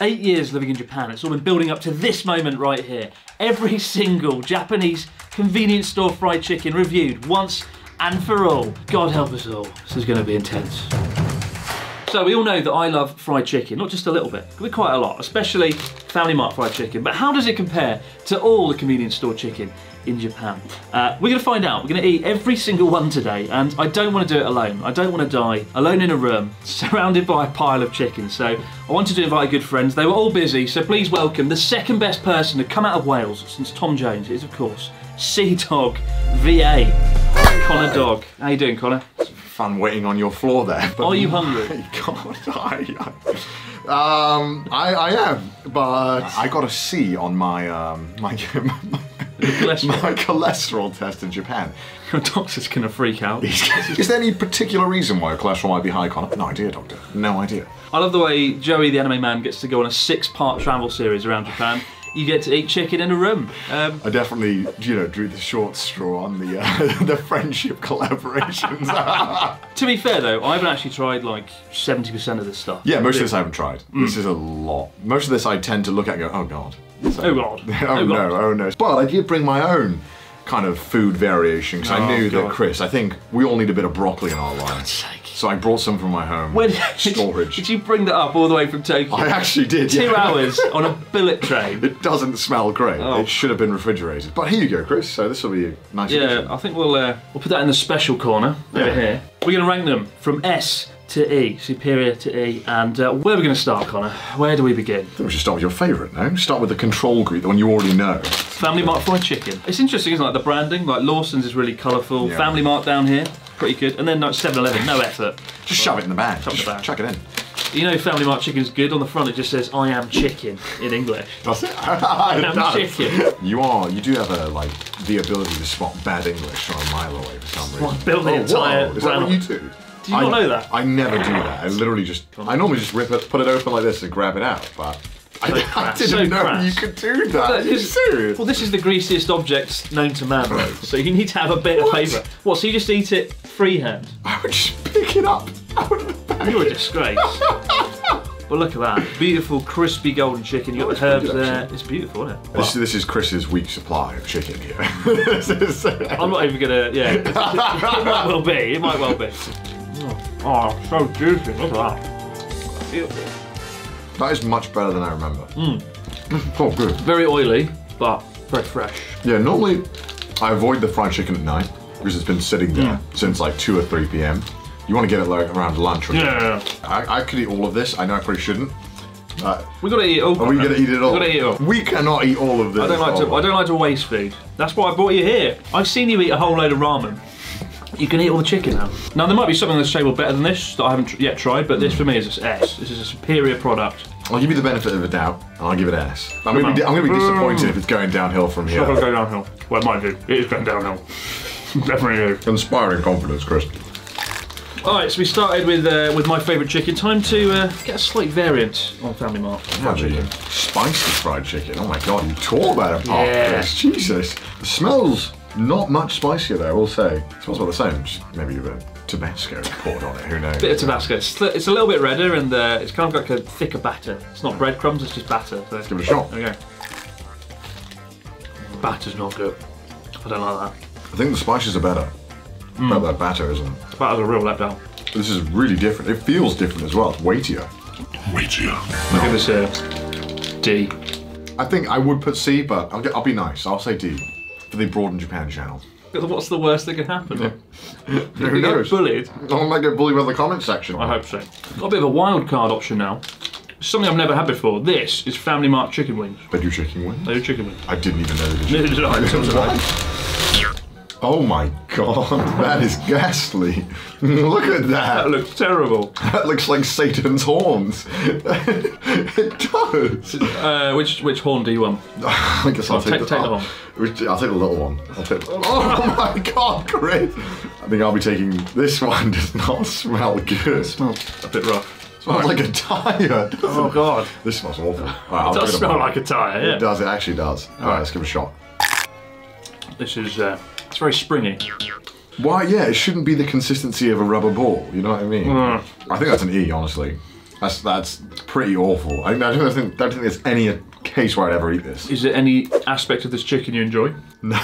8 years living in Japan, it's all been building up to this moment right here. Every single Japanese convenience store fried chicken reviewed once and for all. God help us all. This is going to be intense. So we all know that I love fried chicken, not just a little bit, but quite a lot, especially Family Mart fried chicken. But how does it compare to all the convenience store chicken in Japan? We're going to find out. We're going to eat every single one today, and I don't want to do it alone. I don't want to die alone in a room, surrounded by a pile of chicken. So I wanted to invite good friends. They were all busy, so please welcome the second best person to come out of Wales since Tom Jones. It is, of course, CDawgVa. Connor Dog. How you doing, Connor? Fun waiting on your floor there. Are you hungry? God, I am, but I got a C on my my cholesterol test in Japan. Your doctor's gonna freak out. Is there any particular reason why your cholesterol might be high, Connor? No idea, doctor. No idea. I love the way Joey, the anime man, gets to go on a 6-part travel series around Japan. You get to eat chicken in a room. I definitely, drew the short straw on the the friendship collaborations. To be fair though, I haven't actually tried like 70% of this stuff. Yeah, most of this I haven't tried. This is a lot. Most of this I tend to look at and go, oh god. So, oh god. Oh no, oh no. But I did bring my own kind of food variation because I knew that Chris, I think we all need a bit of broccoli in our lives. So I brought some from my home storage. Did you bring that up all the way from Tokyo? I actually did. 2 hours on a bullet train. It doesn't smell great. Oh. It should have been refrigerated. But here you go, Chris. So this will be a nice addition. I think we'll put that in the special corner over here. We're going to rank them from S to E, superior to E, and where are we going to start, Connor? Where do we begin? I think we should start with your favourite, no? Start with the control group, the one you already know. Family Mart fried chicken. It's interesting, isn't it? Like the branding, like Lawson's is really colourful. Yeah. Family Mart down here, pretty good. And then like 7-Eleven, no effort. Just shove it in the bag. Shove it in the bag. Chuck it in. You know Family Mart chicken's good. On the front it just says, I am chicken in English. Does it? I am chicken. You do have the ability to spot bad English from a mile away for some reason. Well, build the entire is that what you do? Do you not know that? I never do that. I literally just, I normally just rip it, put it open like this and grab it out, but I didn't know you could do that. Are you serious? Well, this is the greasiest object known to man, though, so you need to have a bit of paper. What, so you just eat it freehand? I would just pick it up out of the bag. You're a disgrace. Well, look at that. Beautiful, crispy golden chicken. You got the herbs there. It's beautiful, isn't it? This is Chris's weak supply of chicken here. I'm not even gonna, It might well be. It might well be. Oh, so juicy. Look at that. Beautiful. That is much better than I remember. Oh, good. Very oily, but very fresh. Yeah, normally I avoid the fried chicken at night because it's been sitting there since like 2 or 3 p.m. You want to get it like around lunch or something. I could eat all of this. I know I probably shouldn't. We gotta eat it all. Are we gonna eat it all? We gotta eat it all. We cannot eat all of this. I don't like to waste food. That's why I brought you here. I've seen you eat a whole load of ramen. You can eat all the chicken now. Now there might be something on this table better than this that I haven't yet tried, but this for me is an S. This is a superior product. I'll give you the benefit of the doubt, and I'll give it an S. I'm gonna be disappointed if it's going downhill from here. It's not gonna go downhill. Well, it might do. It is going downhill. Definitely is. Inspiring confidence, Chris. Alright, so we started with my favourite chicken. Time to get a slight variant on Family Mart. Fried chicken. Spicy fried chicken. Oh my god, you tore that apart, Chris. Jesus. It smells not much spicier though, I will say. It smells about the same. Just maybe a bit of Tabasco poured on it, who knows? Bit of Tabasco. It's a little bit redder and it's kind of like a thicker batter. It's not breadcrumbs, it's just batter. So let's give it a shot. Okay. Batter's not good. I don't like that. I think the spices are better. But that batter isn't. The batter's a real letdown. This is really different. It feels different as well. It's weightier. Weightier. I'll give this a D. I think I would put C, but I'll be nice. I'll say D for the Broad in Japan channel. What's the worst that can happen? Who knows? Get bullied. I might get bullied by the comment section. I hope so. Got a bit of a wild card option now. Something I've never had before. This is Family Mart chicken wings. They do chicken wings? They do chicken wings. I didn't even know they did. Neither did I. Oh my god, that is ghastly. Look at that. That looks terrible. That looks like Satan's horns. It does. Which horn do you want? I guess I'll take the horn. I'll take the little one. Oh my god, Chris. I think I'll be taking this one. Does not smell good. It smells a bit rough. It smells like a tyre. Oh god. This smells awful. Right, it does smell like a tyre, yeah. It does, it actually does. Alright, let's give it a shot. This is, it's very springy. Why, yeah, it shouldn't be the consistency of a rubber ball, you know what I mean? I think that's an E, honestly. That's pretty awful. I don't think there's any case where I'd ever eat this. Is there any aspect of this chicken you enjoy? No,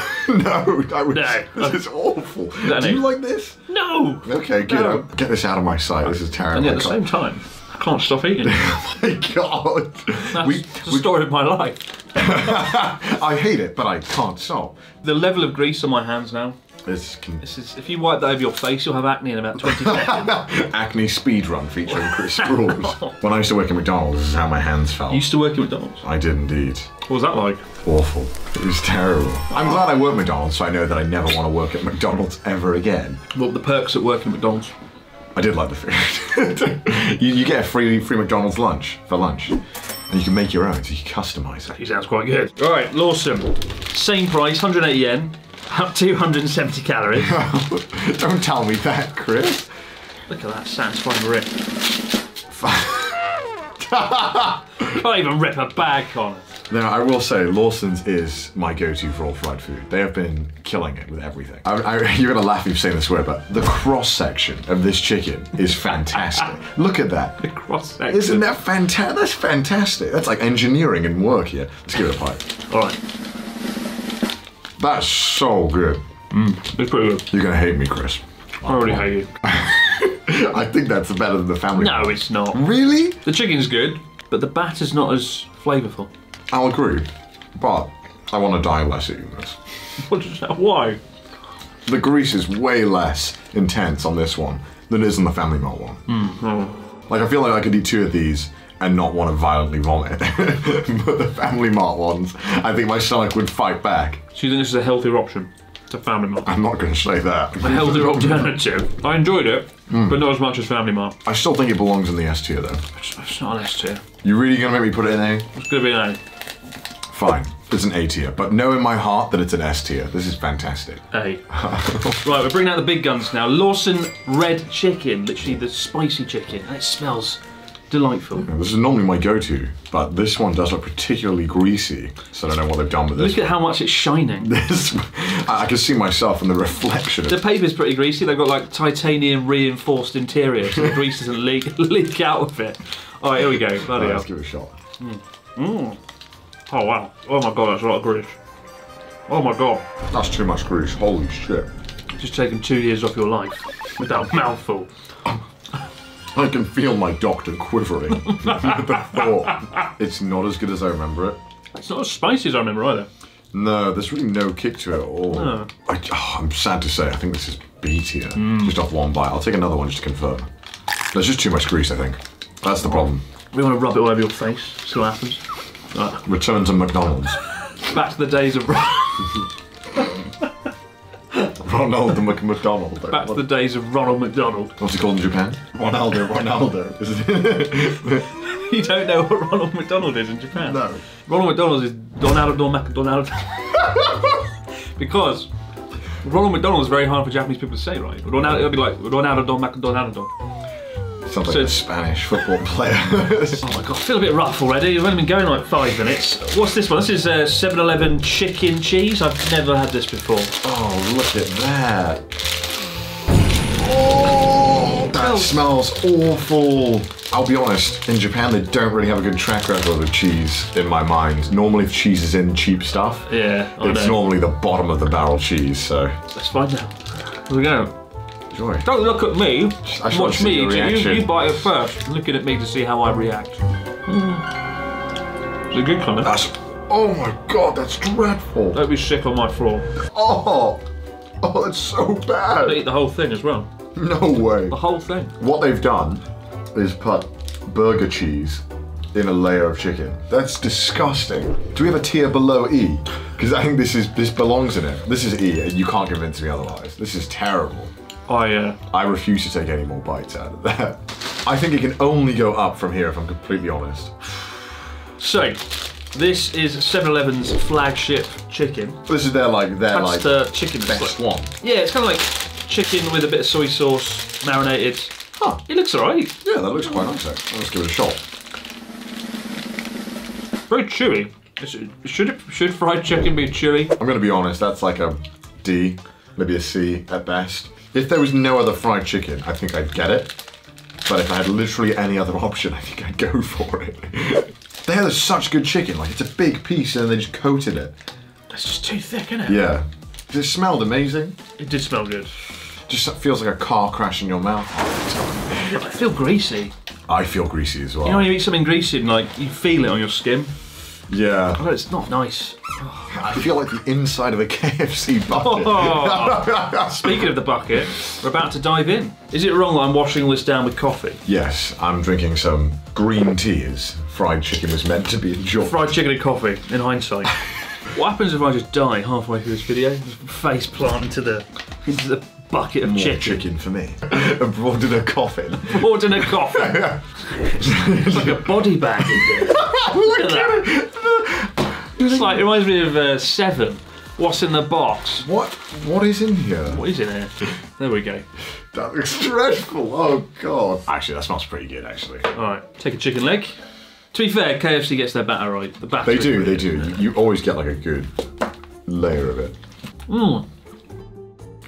This is awful. Do you like this? No. Okay, good. No. Get this out of my sight. This is terrible. And yet at the same time, I can't stop eating. Oh my god. That's the story of my life. I hate it, but I can't stop. The level of grease on my hands now. This is, if you wipe that over your face, you'll have acne in about 20 seconds. Acne speedrun featuring Chris Sprouls. When I used to work at McDonald's, this is how my hands felt. You used to work at McDonald's? I did indeed. What was that like? Awful. It was terrible. I'm glad I work at McDonald's, so I know that I never want to work at McDonald's ever again. What were the perks at working at McDonald's? I did like the food. you get a free McDonald's lunch for lunch. And you can make your own, so you can customise it. He sounds quite good. All right, Lawson. Same price, 180 yen. Up 270 calories. Don't tell me that, Chris. Look at that satisfying rip. Can't even rip a bag, Connor. Now, I will say, Lawson's is my go-to for all fried food. They have been killing it with everything. You're going to laugh if you say this word, but the cross-section of this chicken is fantastic. Look at that. The cross-section. Isn't that fantastic? That's fantastic. That's like engineering and work here. Let's give it a bite. All right. That's so good. It's pretty good. You're going to hate me, Chris. I already hate you. I think that's better than the Family Mart. No, it's not. Really? The chicken's good, but the batter's not as flavourful. I'll agree, but I want to die less eating this. Why? The grease is way less intense on this one than it is on the Family Mart one. Like, I feel like I could eat 2 of these and not want to violently vomit. But the Family Mart ones, I think my stomach would fight back. So you think this is a healthier option to Family Mart? I'm not going to say that. A healthier alternative. I enjoyed it, but not as much as Family Mart. I still think it belongs in the S tier, though. It's not an S tier. You really going to make me put it in A? It's going to be an A. Fine, it's an A tier, but know in my heart that it's an S tier. This is fantastic. A. Right, we're bringing out the big guns now. Lawson Red Chicken, literally the spicy chicken, and it smells delightful. This is normally my go-to, but this one does look particularly greasy, so I don't know what they've done with this. Look at how much it's shining. I can see myself in the reflection. The paper's pretty greasy. They've got like titanium reinforced interior, so the grease doesn't leak out of it. All right, here we go. Bloody hell. Let's give it a shot. Oh wow. Oh my god, that's a lot of grease. Oh my god. That's too much grease. Holy shit. Just taken 2 years off your life with that mouthful. I can feel my doctor quivering with the thought. It's not as good as I remember it. It's not as spicy as I remember either. No, there's really no kick to it at all. No. I'm sad to say, I think this is B tier. Just off one bite. I'll take another one just to confirm. There's just too much grease, I think. That's the problem. We want to rub it all over your face, see what happens. Right. Return to McDonald's. Back to the days of Ronald the McDonald. Back to the days of Ronald McDonald. What's he called in Japan? Ronaldo. You don't know what Ronald McDonald is in Japan? No. Ronald McDonald is Donald. Because Ronald McDonald is very hard for Japanese people to say, right? Ronaldo, it'll be like Ronaldo. Sounds like a Spanish football player. Oh my god, I feel a bit rough already. We've only been going like 5 minutes. What's this one? This is 7-Eleven chicken cheese. I've never had this before. Oh, look at that. Oh, that smells awful. I'll be honest, in Japan they don't really have a good track record with cheese in my mind. Normally if cheese is in cheap stuff, it's normally the bottom of the barrel cheese, so. Let's find out. Here we go. Enjoy. Don't look at me. Watch me. You bite it first. Looking at me to see how I react. It's a good colour. Oh my god, that's dreadful. Don't be sick on my floor. Oh, that's so bad. I'll eat the whole thing as well. No way. The whole thing. What they've done is put burger cheese in a layer of chicken. That's disgusting. Do we have a tier below E? Because I think this belongs in it. This is E, and you can't convince me otherwise. This is terrible. I refuse to take any more bites out of that. I think it can only go up from here if I'm completely honest. So, this is 7-Eleven's flagship chicken. This is their the chicken best one. Yeah, it's kind of like chicken with a bit of soy sauce, marinated. Huh, it looks alright. Yeah, that looks quite nice actually. Let's give it a shot. Very chewy. Should fried chicken be chewy? I'm gonna be honest, that's like a D, maybe a C at best. If there was no other fried chicken, I think I'd get it. but if I had literally any other option, I think I'd go for it. They had such good chicken, like it's a big piece and then they just coated it. It's just too thick, isn't it? Yeah. It smelled amazing. It did smell good. Just feels like a car crash in your mouth. I feel greasy. I feel greasy as well. You know when you eat something greasy and like you feel it on your skin? Yeah. Oh, it's not nice. I feel like the inside of a KFC bucket. Oh. Speaking of the bucket, we're about to dive in. Is it wrong that I'm washing all this down with coffee? Yes, I'm drinking some green tea as fried chicken was meant to be enjoyed. Fried chicken and coffee, in hindsight. What happens if I just die halfway through this video? Just face plant into the bucket of More chicken for me. Abroad in a coffin. Poured in a coffin. It's like a body bag in there. Look at that. It's like, it reminds me of Seven. What's in the box? What is in here? What is in here? There we go. That looks dreadful. Oh god. Actually, that smells pretty good. Actually. All right, take a chicken leg. To be fair, KFC gets their batter right. The batter. They do. They do. You always get like a good layer of it. Mmm.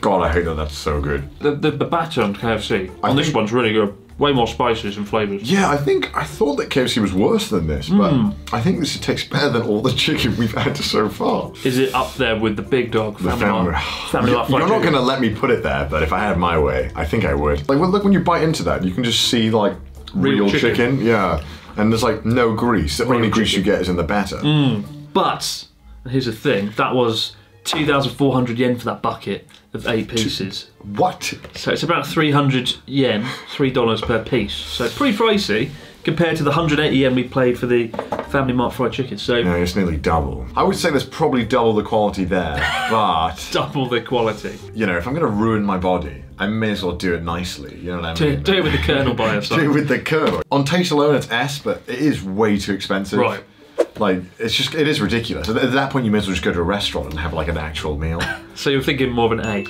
God, I hate that. That's so good. The batter on KFC on this one's really good. Way more spices and flavours. Yeah, I thought that KFC was worse than this, but I think this tastes better than all the chicken we've had so far. Is it up there with the big dog Family Mart You're not going to let me put it there, but if I had my way, I think I would. Like, well, look, when you bite into that, you can just see like real chicken. Yeah, and there's like no grease. The only grease you get is in the batter. But here's the thing: that was 2,400 yen for that bucket of 8 pieces. What? So it's about 300 yen, $3 per piece. So pretty pricey compared to the 180 yen we paid for the Family Mart fried chicken. So no, it's nearly double. I would say there's probably double the quality there, but double the quality. You know, if I'm going to ruin my body, I may as well do it nicely. You know what I mean? Do it with the kernel by your side. Do it with the kernel. On taste alone, it's S, but it is way too expensive. Right. Like, it is ridiculous. At that point, you may as well just go to a restaurant and have like an actual meal. So you're thinking more of an A?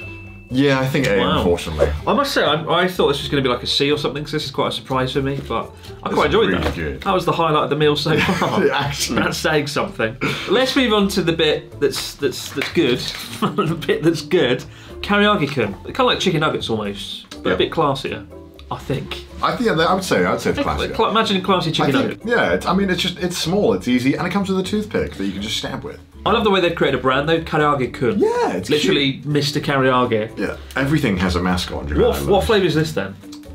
Yeah, I think A, unfortunately. I must say, I thought this was going to be like a C or something, because this is quite a surprise for me, but I quite enjoyed that. Good. That was the highlight of the meal so far. Actually. That's saying something. Let's move on to the bit that's good. The bit that's good. Karaage-kun. Kind of like chicken nuggets almost, but a bit classier, I think. I would say it's classier. Imagine a classy chicken nugget. Yeah, it's small, it's easy, and it comes with a toothpick that you can just stab with. I love the way they've created a brand though, Karaage-kun. Yeah, it's literally cute. Mr. Karaage. Yeah, everything has a mascot. What flavour is this then?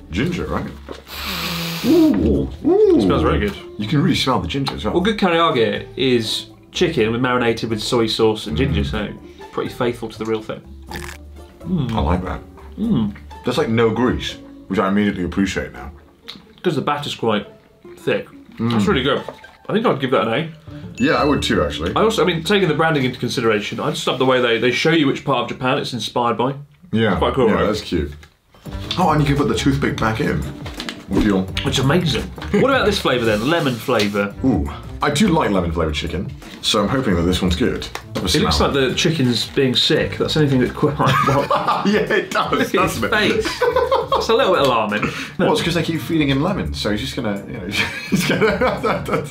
Ginger, right? Ooh. It smells very good. You can really smell the ginger as well. Well, good karaage is chicken marinated with soy sauce and ginger, so pretty faithful to the real thing. I like that. There's like no grease, which I immediately appreciate now. Because the batter's quite thick. That's really good. I think I'd give that an A. Yeah, I would too, actually. I mean, taking the branding into consideration, I just love the way they show you which part of Japan it's inspired by. Yeah, quite cool, yeah, right? That's cute. Oh, and you can put the toothpick back in. Which is amazing. What about this flavour then? Lemon flavour. Ooh, I do like lemon flavoured chicken, so I'm hoping that this one's good. It looks like the chicken's being sick. That's anything that quite well. Yeah, it does. Look at his face. It's a little bit alarming. Well, it's because they keep feeding him lemons, so he's just gonna, you know, he's gonna.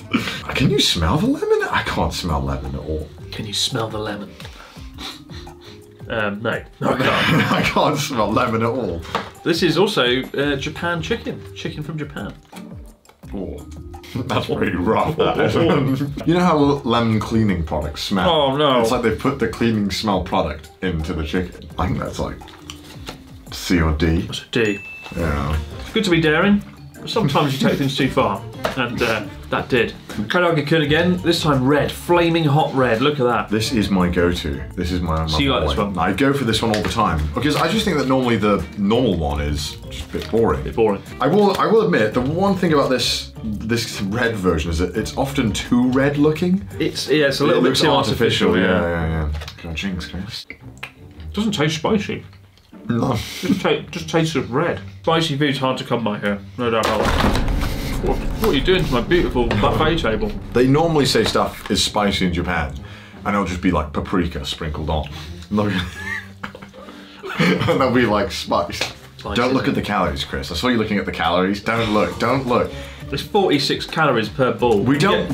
Can you smell the lemon? I can't smell lemon at all. Can you smell the lemon? No, I can't. I can't smell lemon at all. This is also Japan chicken from Japan. Oh, that's pretty rough. You know how lemon cleaning products smell? Oh no! It's like they put the cleaning smell product into the chicken. I think that's like C or D. That's a D. Yeah. It's good to be daring. Sometimes you take things too far, and that did. Karaage-kun again, this time red, flaming hot red, look at that. This is my go-to. This is my So you like this one? I go for this one all the time, because I just think that normally the normal one is just a bit boring. I will admit, the one thing about this red version is that it's often too red looking. It's a little bit too artificial. Yeah. God, jinx, Chris. Doesn't taste spicy. No. Just tastes of red. Spicy food's hard to come by here, no doubt about that. What are you doing to my beautiful buffet table? They normally say stuff is spicy in Japan, and it'll just be like paprika sprinkled on. And they'll be like spiced. Don't look at the calories, Chris. I saw you looking at the calories. Don't look. It's 46 calories per ball. We don't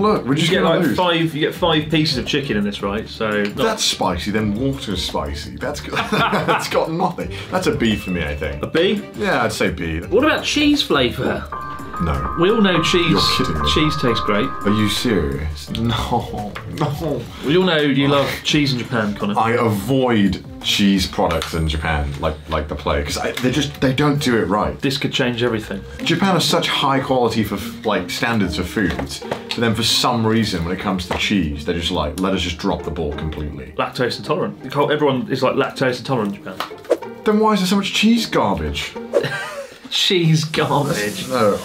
look. We're just gonna lose. You get 5 pieces of chicken in this, right? So that's spicy. Then water's spicy. That's that's got nothing. That's a B for me, I think. A B? Yeah, I'd say B. What about cheese flavour? No. We all know cheese. You're kidding me. Cheese tastes great. Are you serious? No. We all know you love cheese in Japan, Connor. I avoid cheese products in Japan like the plague because they don't do it right. This could change everything. Japan has such high quality for like standards for foods, but then for some reason when it comes to cheese, they're just like, let us just drop the ball completely. Lactose intolerant. Everyone is like lactose intolerant in Japan. Then why is there so much cheese garbage? Cheese garbage. No.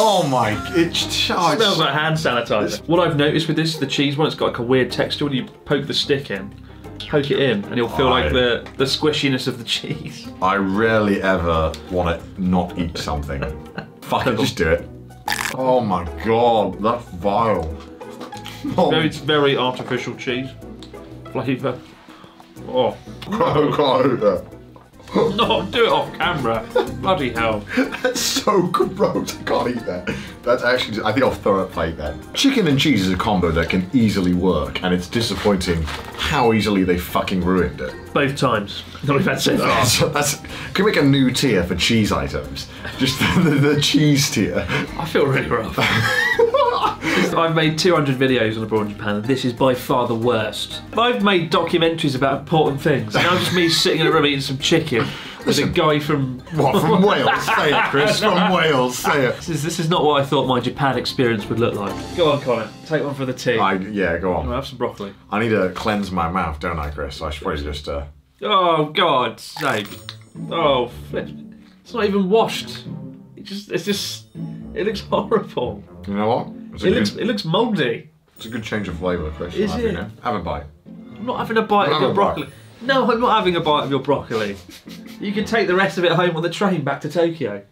Oh my! It smells like hand sanitizer. What I've noticed with this, the cheese one, it's got like a weird texture. When you poke the stick in, poke it in, and you'll feel like the squishiness of the cheese. I rarely ever want to not eat something. Fuck it, just do it. Oh my god, that's vile. Oh. It's very artificial cheese flavour. Oh. Oh god. No, do it off camera. Bloody hell. That's so gross. I can't eat that. That's actually, I think I'll throw a plate then. Chicken and cheese is a combo that can easily work, and it's disappointing how easily they fucking ruined it. Both times. Not even to say that. Can we make a new tier for cheese items? Just the cheese tier. I feel really rough. I've made 200 videos on abroad in Japan, and this is by far the worst. I've made documentaries about important things, and now just me sitting in a room eating some chicken with a guy from... What, from Wales? Say it, Chris, from Wales, say it. This is not what I thought my Japan experience would look like. Go on, Connor, take one for the team. Yeah, go on. I'll have some broccoli. I need to cleanse my mouth, don't I, Chris? I should probably just... Oh, God's sake. Oh, flip. It's not even washed. It looks horrible. You know what? It looks mouldy. It's a good change of flavour, Chris. Is it? Have a bite. I'm not having a bite of your broccoli. No, I'm not having a bite of your broccoli. You can take the rest of it home on the train back to Tokyo.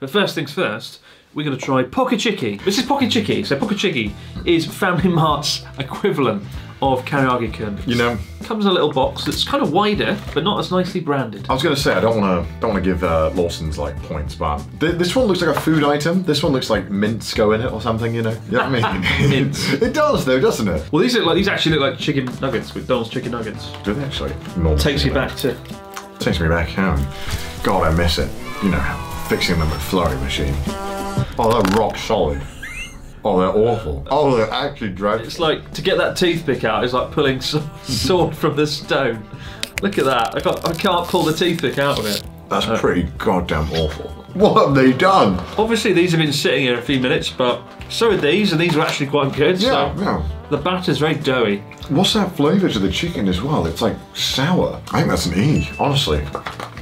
But first things first, we're going to try Poke Chiki. This is Poke Chiki. So Poke Chiki is Family Mart's equivalent of Karaage-kun. You know, comes in a little box that's kind of wider, but not as nicely branded. I was going to say I don't want to give Lawson's like points, but this one looks like a food item. This one looks like mints go in it or something. You know what I mean? Mints. It does though, doesn't it? Well, these actually look like chicken nuggets, McDonald's chicken nuggets. Do they actually? Takes me back home. God, I miss it. You know, fixing the McFlurry machine. Oh, they're rock solid. Oh, they're awful. Oh, they're actually dreadful. It's like, to get that toothpick out is like pulling sword from the stone. Look at that. I can't pull the toothpick out of it. That's pretty goddamn awful. What have they done? Obviously, these have been sitting here a few minutes, but so are these, and these are actually quite good. Yeah, so yeah. The batter's very doughy. What's that flavour to the chicken as well? It's like sour. I think that's an E, honestly.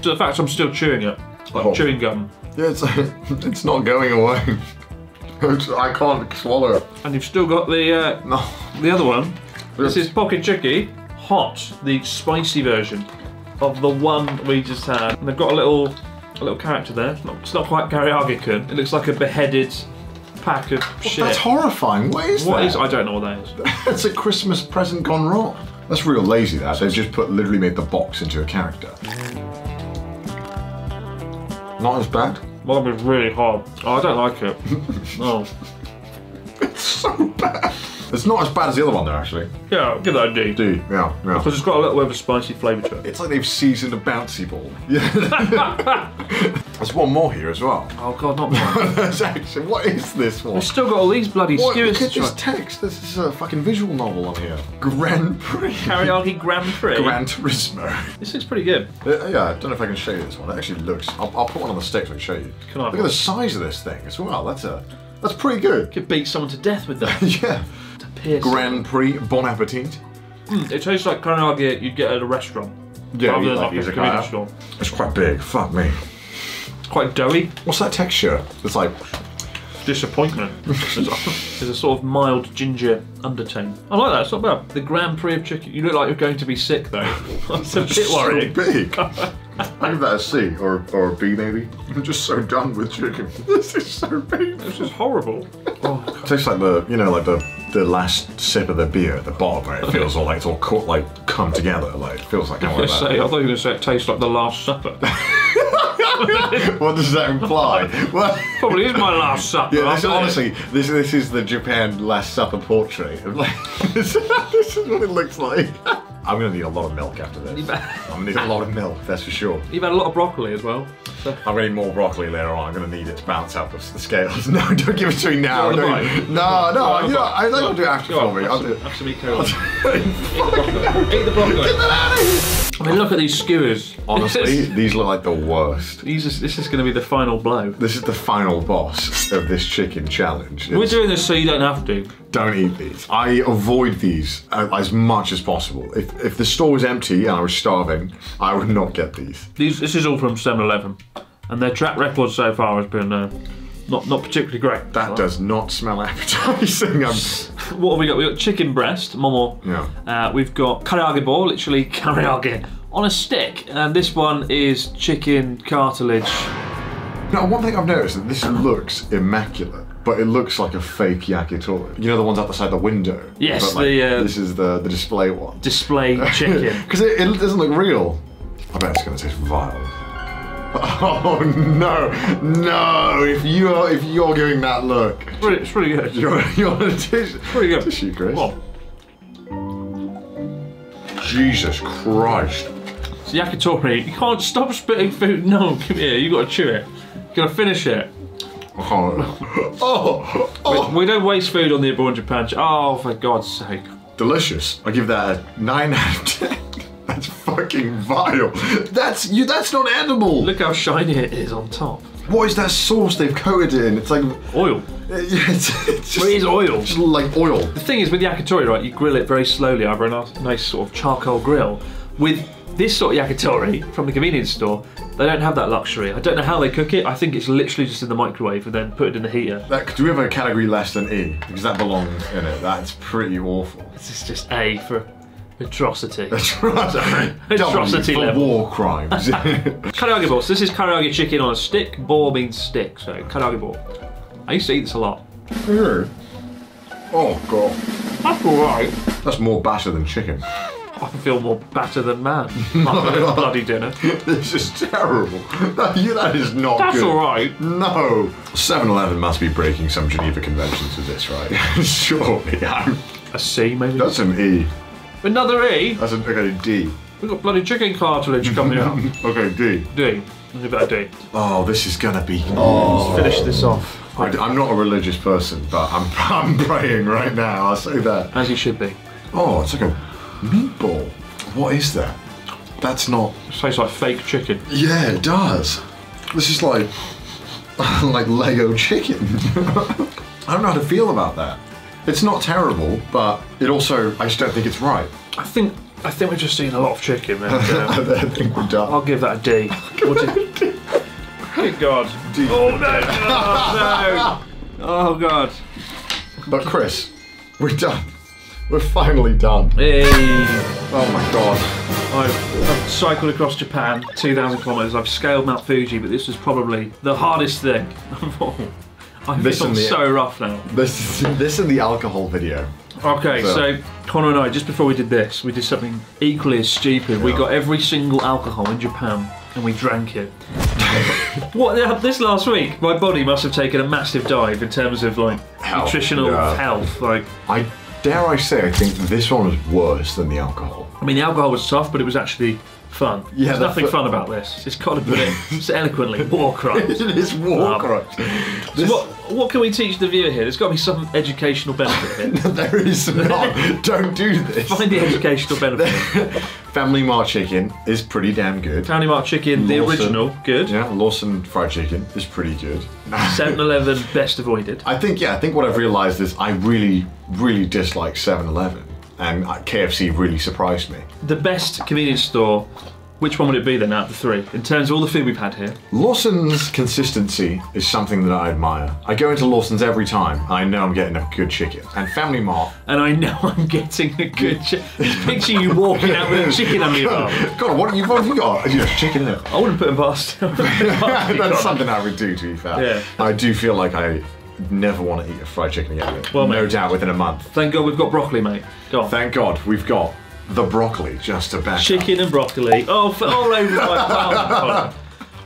So the fact I'm still chewing it, like chewing gum. Yeah, it's not going away. I can't swallow it. And you've still got the other one. This is Poke Chiki Hot, the spicy version of the one we just had. And they've got a little character there. It's not quite Karaage-kun. It looks like a beheaded pack of shit. That's horrifying. What is that? I don't know what that is. That's a Christmas present gone wrong. That's real lazy, that. They've just literally made the box into a character. Not as bad. Well, it's really hard. Oh, I don't like it. No. It's so bad. It's not as bad as the other one though, actually. Yeah, give that a D. D, yeah. Because it's got a little bit of a spicy flavour to it. It's like they've seasoned a bouncy ball. Yeah. There's one more here as well. Oh God, not one. There's actually, what is this one? We've still got all these bloody skewers. Look at this text. This is a fucking visual novel on here. Grand Prix. Karaage Grand Prix. Gran Turismo. This looks pretty good. Yeah, I don't know if I can show you this one. It actually looks. I'll put one on the stick so I can show you. Look at the size of this thing as well. That's pretty good. Could beat someone to death with that. Yeah. Grand Prix, bon appetit. It tastes like karaage you'd get at a restaurant. Yeah, rather than like a convenience store. It's quite big. Fuck me. It's quite doughy. What's that texture? It's like disappointment. There's a sort of mild ginger undertone. I like that. It's not bad. The Grand Prix of chicken. You look like you're going to be sick though. That's a bit worrying. So big. I give that a C or a B maybe. I'm just so done with chicken. This is so big. This is horrible. Oh, it tastes like the last sip of the beer at the bottom where it feels all like it's all come together. Like it feels like I thought you were going to say it tastes like the Last Supper. What does that imply? Well, probably is my last supper. yeah, honestly, this is the Japan Last Supper portrait. Like, this is what it looks like. I'm gonna need a lot of milk after this. I'm gonna need a lot of milk, that's for sure. You've had a lot of broccoli as well. So. I'm gonna need more broccoli later on. I'm gonna need it to bounce up the scales. No, don't give it to me now. No, I don't do it after for me. I'll do it. Have some Eat the broccoli. Get that out of here! I mean, look at these skewers. Honestly, these look like the worst. This is going to be the final blow. This is the final boss of this chicken challenge. We're doing this so you don't have to. Don't eat these. I avoid these as much as possible. If the store was empty and I was starving, I would not get these. This is all from 7-Eleven, and their track record so far has been not particularly great. That does not smell appetizing. What have we got? We've got chicken breast, momo. Yeah. We've got karaage ball, literally karaage on a stick, and this one is chicken cartilage. Now, one thing I've noticed is that this looks immaculate, but it looks like a fake yakitori. You know the ones outside the window? Yes, but, like, this is the display one. Display chicken. Because it doesn't look real. I bet it's going to taste vile. Oh no, no! If you're giving that look, it's pretty good. You're on a pretty good. Tissue, Chris. Jesus Christ! It's yakitori. You can't stop spitting food. No, come here. You got to chew it. You got to finish it. We don't waste food on the Abroad Japan. Oh, for God's sake! Delicious. I give that a 9 out of 10. That's fucking vile. That's not edible. Look how shiny it is on top. What is that sauce they've coated it in? It's like oil. It's just, it is oil. Just like oil. The thing is with yakitori, right? You grill it very slowly over a nice sort of charcoal grill. With this sort of yakitori from the convenience store, they don't have that luxury. I don't know how they cook it. I think it's literally just in the microwave and then put it in the heater. Do we have a category less than E? Because that belongs in it. That's pretty awful. This is just A for atrocity. Atrocity level. War crimes. Karaage ball. So this is karaage chicken on a stick. Ball means stick, so karaage ball. I used to eat this a lot. Oh god. That's alright. That's more batter than chicken. I feel more batter than man after this bloody dinner. This is terrible. That is not good. That's alright. No. 7-Eleven must be breaking some Geneva conventions with this, right? Surely. A C, maybe? That's an E. Another E? That's an okay, D. We've got bloody chicken cartilage coming up. Okay, D. D. I'll give that a D. Oh, this is gonna be... Let's finish this off. I'm not a religious person, but I'm praying right now, I'll say that. As you should be. Oh, it's like a meatball. What is that? That's not... It tastes like fake chicken. Yeah, it does. This is like Lego chicken. I don't know how to feel about that. It's not terrible, but it also, I just don't think it's right. I think we've just seen a lot of chicken. And, I think we're done. I'll give that a D. Good God. D. Oh no, no. Oh God. But Chris, we're done. We're finally done. Hey. Oh my God. I've cycled across Japan, 2,000 kilometers. I've scaled Mount Fuji, but this was probably the hardest thing. I feel so rough now. This and the alcohol video. Okay, so Connor and I, just before we did this, we did something equally as stupid. Yeah. We got every single alcohol in Japan and we drank it. This last week, my body must have taken a massive dive in terms of like nutritional health. Like, dare I say, I think this one was worse than the alcohol. I mean, the alcohol was tough, but it was actually fun. Yeah, there's nothing fun about this. It's got to put it eloquently. War crimes. It is war crimes. So what can we teach the viewer here? There's got to be some educational benefit here. There is not. Don't do this. Find the educational benefit. Family Mart chicken is pretty damn good. Family Mart chicken, the original, good. Yeah, Lawson fried chicken is pretty good. 7-Eleven, best avoided. I think what I've realised is I really, really dislike 7-Eleven. And KFC really surprised me. The best convenience store, which one would it be then out of the three? In terms of all the food we've had here? Lawson's consistency is something that I admire. I go into Lawson's every time, and I know I'm getting a good chicken. And Family Mart. And I know I'm getting a good chicken. Just picture you walking out with a chicken under your arm. God, what have you got? Just chicken there. I wouldn't put them past. That's something I would do, to be fair. Yeah. I do feel like I never want to eat a fried chicken again. Well, no doubt within a month. Thank God we've got broccoli, mate. Go on. Thank God we've got the broccoli just to back chicken up. And broccoli. Oh, all over my palm.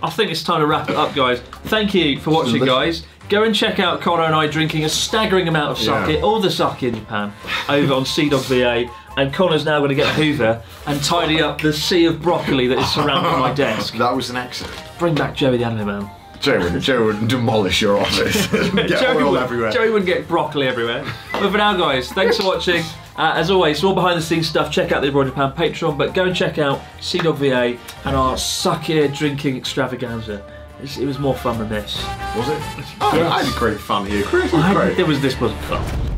I think it's time to wrap it up, guys. Thank you for watching, guys. Go and check out Connor and I drinking a staggering amount of sake, all the sake in Japan, over on CDawgVa. And Connor's now going to get a hoover and tidy up the sea of broccoli that is surrounding my desk. That was an accident. Bring back Joey the Anime Man. Joe would demolish your office. Everywhere. Joey would get broccoli everywhere. But for now, guys, thanks for watching. As always, for all behind the scenes stuff, check out the Abroad Japan Patreon, but go and check out CDawgVa and our sake drinking extravaganza. It was more fun than this. Was it? I had great fun here. Chris, this wasn't fun.